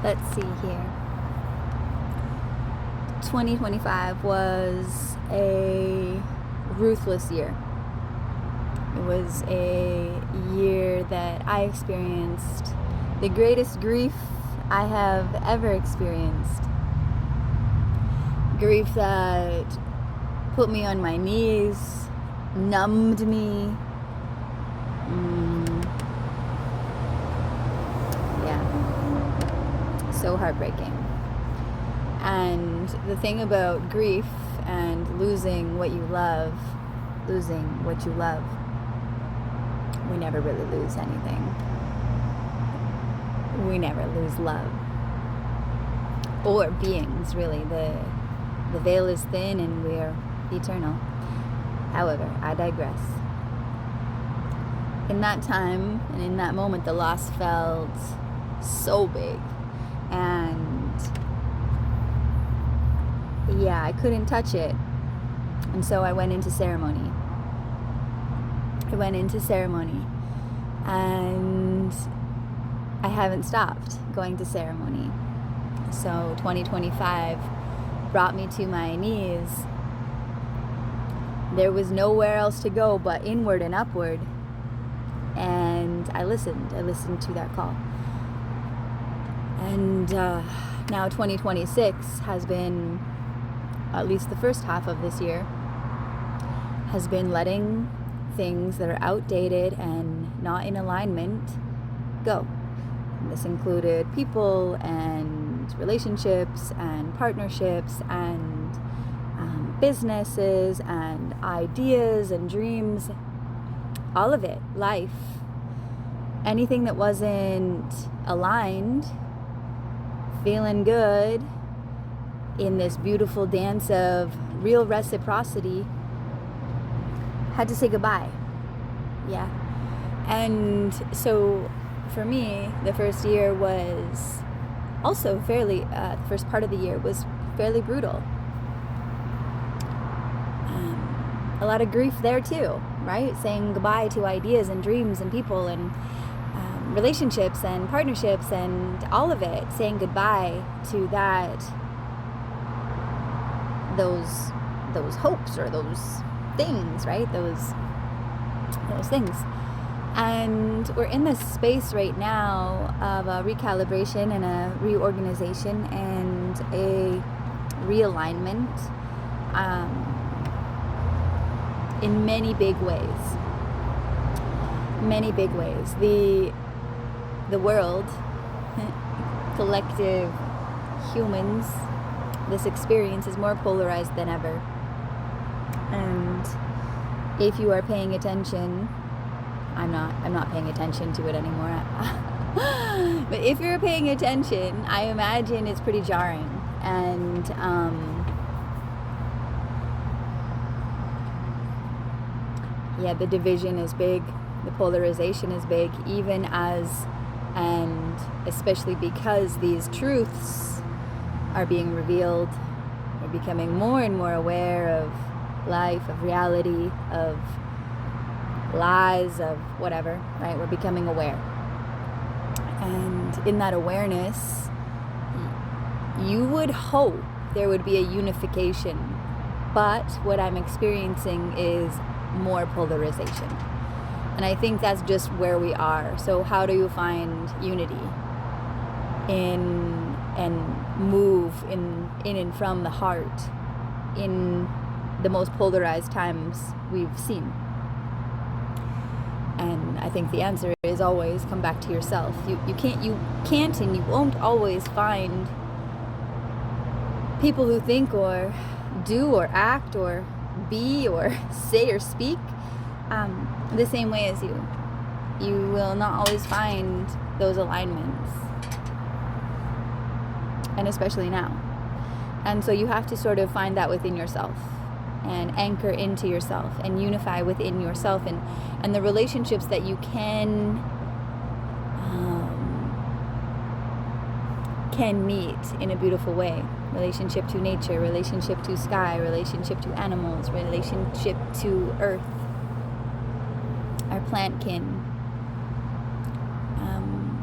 let's see here. 2025 was a ruthless year. It was a year that I experienced the greatest grief I have ever experienced. Grief that put me on my knees, numbed me. So heartbreaking. And the thing about grief and losing what you love, we never really lose anything. We never lose love. Or beings, really. The veil is thin and we're eternal. However, I digress. In that time and in that moment, the loss felt so big. And yeah, I couldn't touch it. And so I went into ceremony. And I haven't stopped going to ceremony. So 2025 brought me to my knees. There was nowhere else to go but inward and upward. And I listened to that call. And now 2026 has been, at least the first half of this year, has been letting things that are outdated and not in alignment go. And this included people and relationships and partnerships and businesses and ideas and dreams, all of it, life. Anything that wasn't aligned, feeling good in this beautiful dance of real reciprocity, had to say goodbye. Yeah. And so for me, the first year was also fairly, the first part of the year was fairly brutal. A lot of grief there too, right? Saying goodbye to ideas and dreams and people and relationships and partnerships and all of it, saying goodbye to that, those hopes or those things, right? Those things. And we're in this space right now of a recalibration and a reorganization and a realignment in many big ways. The world, collective humans, this experience is more polarized than ever. And if you are paying attention, I'm not paying attention to it anymore. But if you're paying attention, I imagine it's pretty jarring. And the division is big, the polarization is big, even as and especially because these truths are being revealed. We're becoming more and more aware of life, of reality, of lies, of whatever, right? We're becoming aware. And in that awareness, you would hope there would be a unification. But what I'm experiencing is more polarization. And I think that's just where we are. So how do you find unity in and move in and from the heart in the most polarized times we've seen? And I think the answer is always come back to yourself. You can't and you won't always find people who think or do or act or be or say or speak the same way as you. You will not always find those alignments, and especially now. And so you have to sort of find that within yourself and anchor into yourself and unify within yourself and the relationships that you can meet in a beautiful way. Relationship to nature, relationship to sky, relationship to animals, relationship to earth, our plant kin,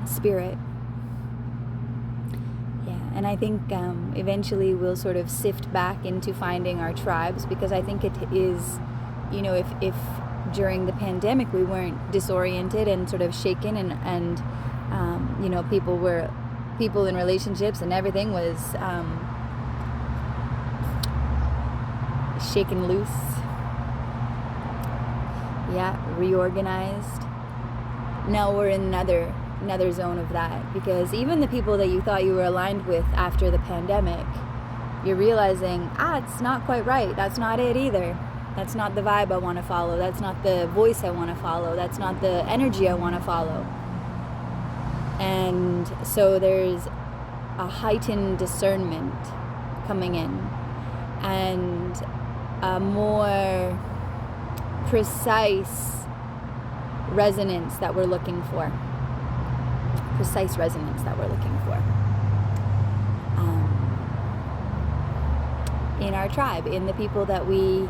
spirit. And I think eventually we'll sort of sift back into finding our tribes, because I think it is, if during the pandemic we weren't disoriented and sort of shaken and people in relationships and everything was shaken loose, reorganized. Now we're in another zone of that, because even the people that you thought you were aligned with after the pandemic, you're realizing, it's not quite right. That's not it either. That's not the vibe I want to follow. That's not the voice I want to follow. That's not the energy I want to follow. And so there's a heightened discernment coming in, and a more precise resonance that we're looking for. In our tribe, in the people that we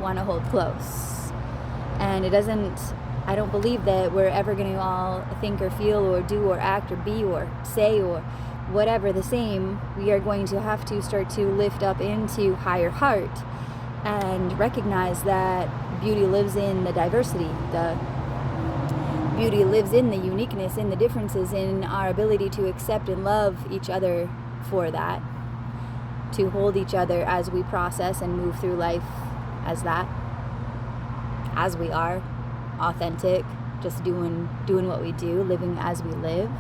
want to hold close. And I don't believe that we're ever going to all think or feel or do or act or be or say or whatever the same. We are going to have to start to lift up into higher heart and recognize that beauty lives in the diversity. The beauty lives in the uniqueness, in the differences, in our ability to accept and love each other for that, to hold each other as we process and move through life as that, as we are, authentic, just doing what we do, living as we live.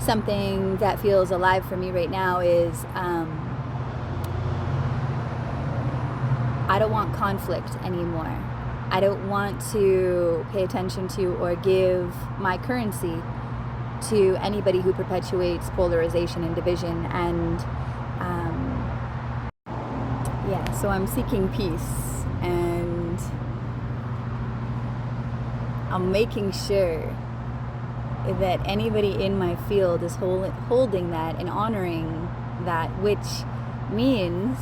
Something that feels alive for me right now is I don't want conflict anymore. I don't want to pay attention to or give my currency to anybody who perpetuates polarization and division. And so I'm seeking peace, and I'm making sure that anybody in my field is holding that and honoring that, which means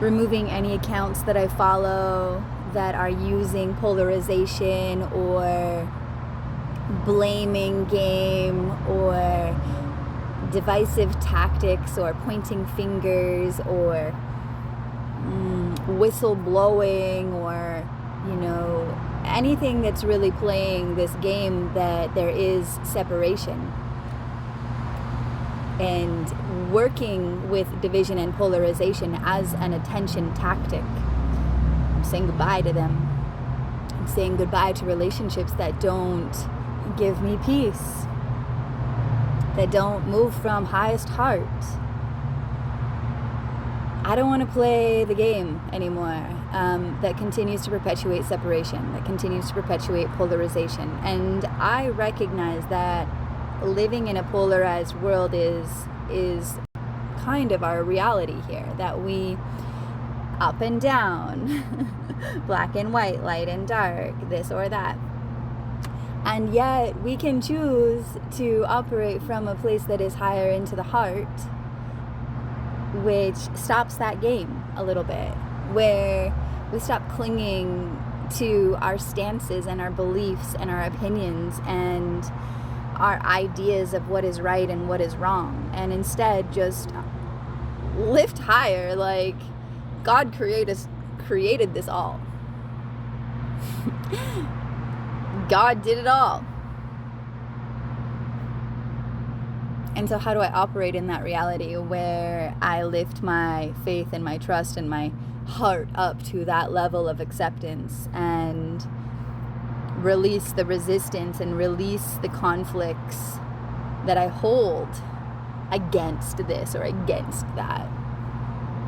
removing any accounts that I follow that are using polarization or blaming game or divisive tactics or pointing fingers or whistle blowing or anything that's really playing this game that there is separation, and working with division and polarization as an attention tactic. I'm saying goodbye to them. I'm saying goodbye to relationships that don't give me peace, that don't move from highest heart. I don't want to play the game anymore that continues to perpetuate separation, that continues to perpetuate polarization. And I recognize that living in a polarized world is kind of our reality here, that we up and down, black and white, light and dark, this or that. And yet we can choose to operate from a place that is higher into the heart, which stops that game a little bit, where we stop clinging to our stances and our beliefs and our opinions and our ideas of what is right and what is wrong, and instead just lift higher, like God created this all. God did it all. And so how do I operate in that reality where I lift my faith and my trust and my heart up to that level of acceptance and release the resistance and release the conflicts that I hold against this or against that,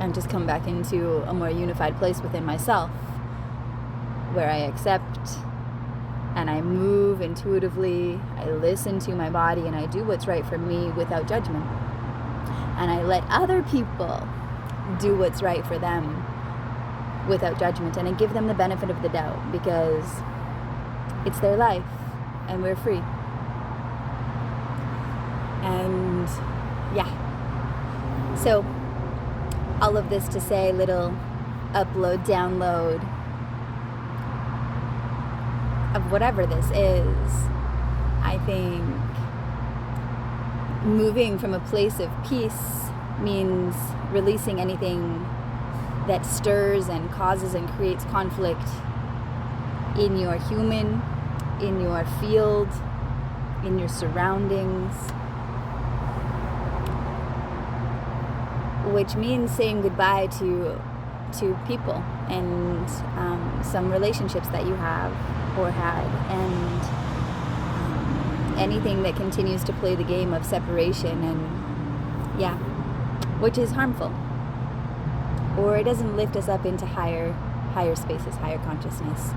and just come back into a more unified place within myself where I accept and I move intuitively, I listen to my body, and I do what's right for me without judgment. And I let other people do what's right for them without judgment, and I give them the benefit of the doubt because it's their life and we're free. And so all of this to say, little upload, download, of whatever this is, I think moving from a place of peace means releasing anything that stirs and causes and creates conflict in your human, in your field, in your surroundings, which means saying goodbye to people and some relationships that you have or had, and anything that continues to play the game of separation, and which is harmful, or it doesn't lift us up into higher spaces, higher consciousness,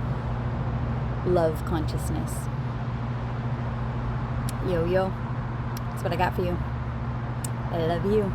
love consciousness. Yo, that's what I got for you. I love you.